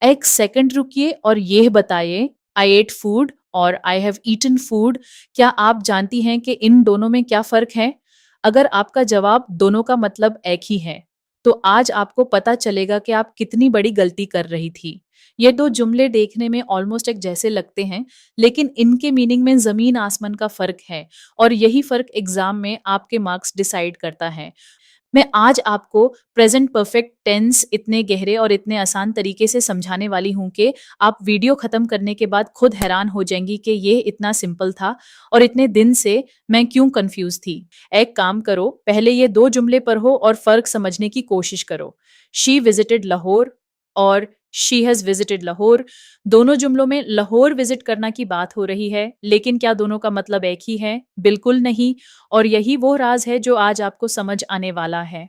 एक सेकंड रुकिए और यह बताइए, आई एट फूड और आई हैव ईटन फूड, क्या आप जानती हैं कि इन दोनों में क्या फ़र्क है? अगर आपका जवाब दोनों का मतलब एक ही है, तो आज आपको पता चलेगा कि आप कितनी बड़ी गलती कर रही थी। ये 2 जुमले देखने में ऑलमोस्ट एक जैसे लगते हैं, लेकिन इनके मीनिंग में ज़मीन आसमान का फ़र्क है और यही फ़र्क एग्ज़ाम में आपके मार्क्स डिसाइड करता है। मैं आज आपको प्रेजेंट परफेक्ट टेंस इतने गहरे और इतने आसान तरीके से समझाने वाली हूँ कि आप वीडियो खत्म करने के बाद खुद हैरान हो जाएंगी कि ये इतना सिंपल था और इतने दिन से मैं क्यों कंफ्यूज थी। एक काम करो, पहले ये 2 जुमले पढ़ो और फर्क समझने की कोशिश करो। शी विजिटेड लाहौर और शी हैज विजिटेड लाहौर, दोनों जुमलों में लाहौर विजिट करना की बात हो रही है, लेकिन क्या दोनों का मतलब एक ही है? बिल्कुल नहीं। और यही वो राज है जो आज आपको समझ आने वाला है।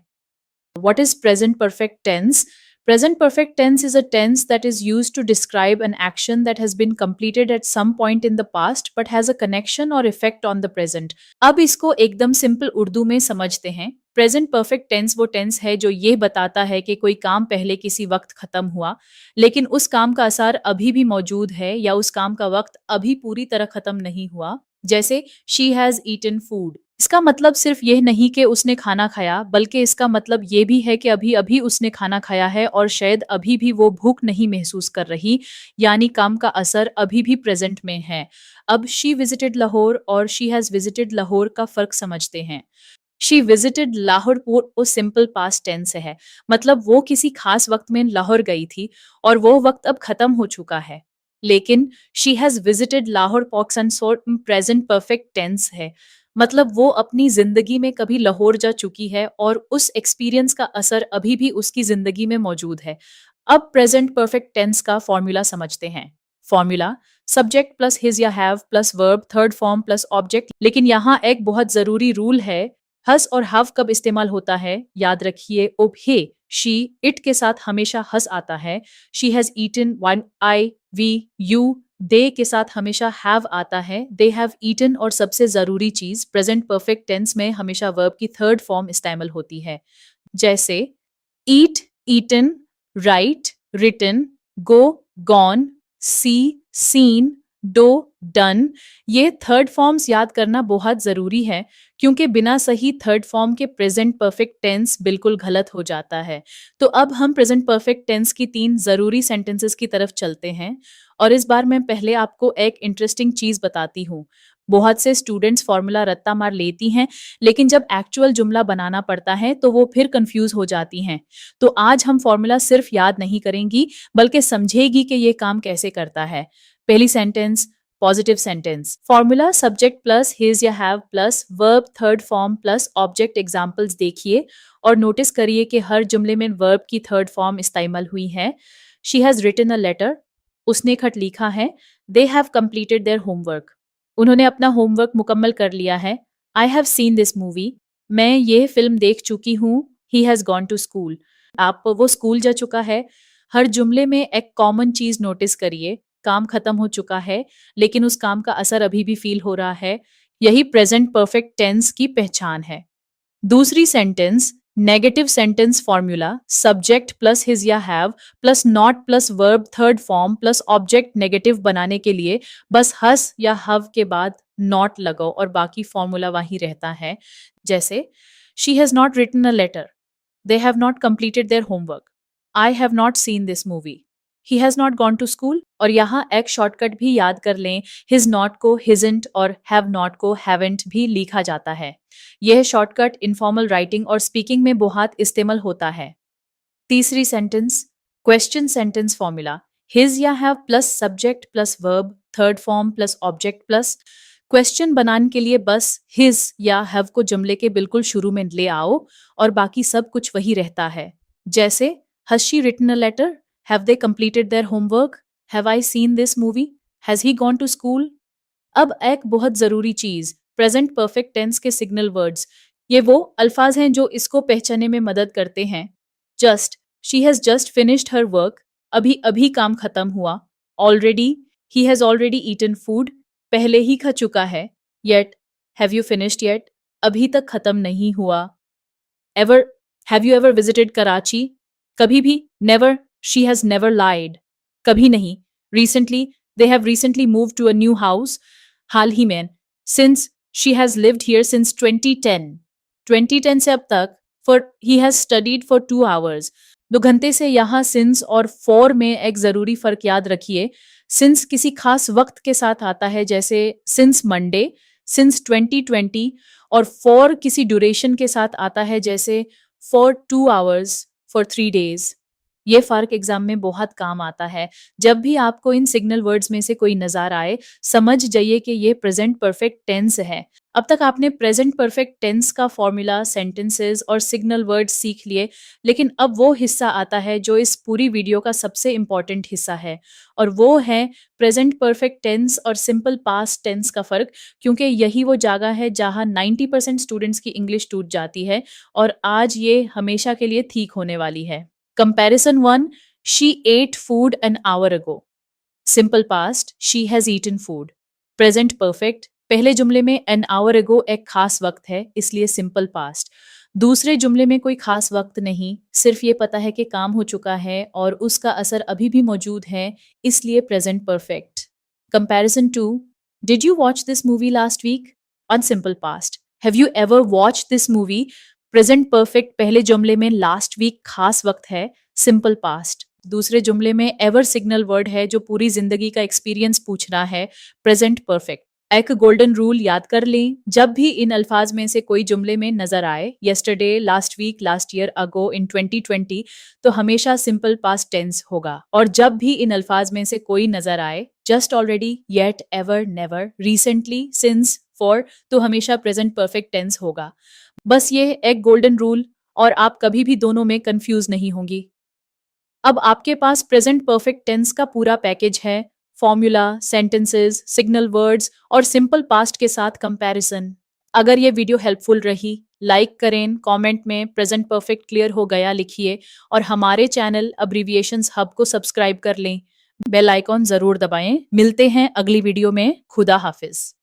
What is present perfect tense? Present perfect tense is a tense that is used to describe an action that has been completed at some point in the past but has a connection or effect on the present. अब इसको एकदम simple Urdu में समझते हैं। Present perfect tense वो tense है जो ये बताता है कि कोई काम पहले किसी वक्त खत्म हुआ, लेकिन उस काम का असर अभी भी मौजूद है या उस काम का वक्त अभी पूरी तरह खत्म नहीं हुआ। जैसे शी हैज ईटन फूड, इसका मतलब सिर्फ यह नहीं कि उसने खाना खाया, बल्कि इसका मतलब ये भी है कि अभी-अभी उसने खाना खाया है और शायद अभी भी वो भूख नहीं महसूस कर रही, यानी काम का असर अभी भी प्रेज़ेंट में है। अब शी विजिटेड लाहौर और शी हैज़ विजिटेड लाहौर का फ़र्क समझते हैं। शी विजिटेड लाहौर वो सिंपल पास्ट टेंस है, मतलब वो किसी खास वक़्त में लाहौर गई थी और वो वक़्त अब ख़त्म हो चुका है। लेकिन शी हैज़ विजिटेड लाहौर पॉक्स and sort present perfect tense है, मतलब वो अपनी ज़िंदगी में कभी लाहौर जा चुकी है और उस एक्सपीरियंस का असर अभी भी उसकी ज़िंदगी में मौजूद है। अब प्रेज़ेंट परफेक्ट टेंस का फ़ॉर्मूला समझते हैं। फ़ॉर्मूला सब्जेक्ट प्लस हिज़ या have plus verb third form plus object, लेकिन यहाँ एक बहुत ज़रूरी रूल है। हस और हव कब इस्तेमाल होता है? याद रखिए, ओब हे, शी, इट के साथ हमेशा हस आता है। She has eaten, one, I, we, you, they के साथ हमेशा हैव आता है। दे हैव ईटन, और सबसे ज़रूरी चीज़, प्रेजेंट परफेक्ट टेंस में हमेशा वर्ब की थर्ड फॉर्म इस्तेमाल होती है। जैसे ईट, ईटन, राइट, रिटन, गो, गॉन, सी, सीन, डो, डन। ये थर्ड फॉर्म्स याद करना बहुत ज़रूरी है, क्योंकि बिना सही थर्ड फॉर्म के प्रेजेंट परफेक्ट टेंस बिल्कुल गलत हो जाता है। तो अब हम प्रेजेंट परफेक्ट टेंस की 3 ज़रूरी सेंटेंसेस की तरफ चलते हैं और इस बार मैं पहले आपको एक इंटरेस्टिंग चीज़ बताती हूँ। बहुत से स्टूडेंट्स फॉर्मूला रट्टा मार लेती हैं, लेकिन जब एक्चुअल जुमला बनाना पड़ता है तो वो फिर कंफ्यूज हो जाती हैं। तो आज हम फॉर्मूला सिर्फ याद नहीं करेंगी, बल्कि समझेगी कि ये काम कैसे करता है। पहली sentence, positive sentence. Formula subject plus has या have plus verb third form plus object examples देखिए और नोटिस करिए कि हर जुमले में वर्ब की थर्ड फॉर्म इस्तेमाल हुई है। She has written a letter, उसने खत लिखा है। They have completed their homework, उन्होंने अपना होमवर्क मुकम्मल कर लिया है। I have seen this movie, मैं ये फिल्म देख चुकी हूँ। He has gone to school, आप वो स्कूल जा चुका है। हर जुमले में एक कॉमन चीज़ नोटिस करिए, काम खत्म हो चुका है, लेकिन उस काम का असर अभी भी फील हो रहा है। यही प्रेजेंट परफेक्ट टेंस की पहचान है। दूसरी sentence, negative sentence formula subject plus has या have plus not plus verb third form plus object negative बनाने के लिए बस हस या हव के बाद नॉट लगाओ और बाकी फॉर्मूला वही रहता है। जैसे she has not written a letter, they have not completed their homework, I have not seen this movie, he has not gone to school. और यहाँ एक शॉर्टकट भी याद कर लें, हिज नॉट को हिजंट और हैव नॉट को हैवेंट भी लिखा जाता है। यह शॉर्टकट इनफॉर्मल राइटिंग और स्पीकिंग में बहुत इस्तेमाल होता है। तीसरी sentence, question sentence formula has या have plus subject plus verb third form plus object plus. Question बनाने के लिए बस हिज या हैव को जुमले के बिल्कुल शुरू में ले आओ और बाकी सब कुछ वही रहता है। जैसे has she written a letter, have they completed their homework, have I seen this movie, has he gone to school. अब एक बहुत ज़रूरी चीज़, प्रेजेंट परफेक्ट टेंस के सिग्नल वर्ड्स, ये वो अल्फाज हैं जो इसको पहचानने में मदद करते हैं। Just, she has just finished her work, अभी अभी काम खत्म हुआ। Already, he has already eaten food, पहले ही खा चुका है। Yet, have you finished yet, अभी तक खत्म नहीं हुआ। Ever, have you ever visited Karachi, कभी भी। Never, she has never lied. कभी नहीं। Recently, they have recently move to a new house, हाल ही में। Since she has lived here since 2010, 2010 से अब तक, for he has studied for 2 hours. 2 घंटे से यहाँ सिंस और फॉर में एक जरूरी फर्क याद रखिए। सिंस किसी खास वक्त के साथ आता है, जैसे सिंस मंडे, सिंस 2020, और फॉर किसी ड्यूरेशन के साथ आता है, जैसे फॉर 2 आवर्स, फॉर 3 डेज। ये फर्क एग्जाम में बहुत काम आता है। जब भी आपको इन सिग्नल वर्ड्स में से कोई नजर आए, समझ जाइए कि ये प्रेजेंट परफेक्ट टेंस है। अब तक आपने प्रेजेंट परफेक्ट टेंस का फॉर्मूला, सेंटेंसेस और सिग्नल वर्ड्स सीख लिए, लेकिन अब वो हिस्सा आता है जो इस पूरी वीडियो का सबसे इंपॉर्टेंट हिस्सा है, और वो है प्रेजेंट परफेक्ट टेंस और सिंपल पास्ट टेंस का फर्क, क्योंकि यही वो जगह है जहां 90% स्टूडेंट्स की इंग्लिश टूट जाती है, और आज ये हमेशा के लिए ठीक होने वाली है। Comparison 1, she ate food an hour ago. Simple past, she has eaten food. Present perfect, पहले जुमले में an hour ago एक खास वक्त है, इसलिए simple past. दूसरे जुमले में कोई खास वक्त नहीं, सिर्फ ये पता है कि काम हो चुका है और उसका असर अभी भी मौजूद है, इसलिए present perfect. Comparison 2, did you watch this movie last week? On simple past. Have you ever watched this movie? Present perfect पहले जुमले में लास्ट वीक खास वक्त है, सिंपल पास्ट। दूसरे जुमले में एवर सिग्नल वर्ड है जो पूरी जिंदगी का एक्सपीरियंस पूछना है, प्रेजेंट परफेक्ट। एक गोल्डन रूल याद कर लें, जब भी इन अल्फाज में से कोई जुमले में नजर आए, yesterday, last week, last year, ago, in 2020, तो हमेशा सिंपल पास्ट टेंस होगा। और जब भी इन अल्फाज में से कोई नजर आए, just, already, yet, ever, never, recently, since, for, तो हमेशा प्रेजेंट परफेक्ट टेंस होगा। बस ये एक गोल्डन रूल, और आप कभी भी दोनों में कंफ्यूज नहीं होंगी। अब आपके पास प्रेजेंट परफेक्ट टेंस का पूरा पैकेज है, फॉर्मूला, सेंटेंसेस, सिग्नल वर्ड्स और सिंपल पास्ट के साथ कंपैरिजन। अगर ये वीडियो हेल्पफुल रही, लाइक करें, कमेंट में प्रेजेंट परफेक्ट क्लियर हो गया लिखिए, और हमारे चैनल अब्रीविएशंस हब को सब्सक्राइब कर लें। बेल आइकॉन जरूर दबाएं। मिलते हैं अगली वीडियो में। खुदा हाफिज।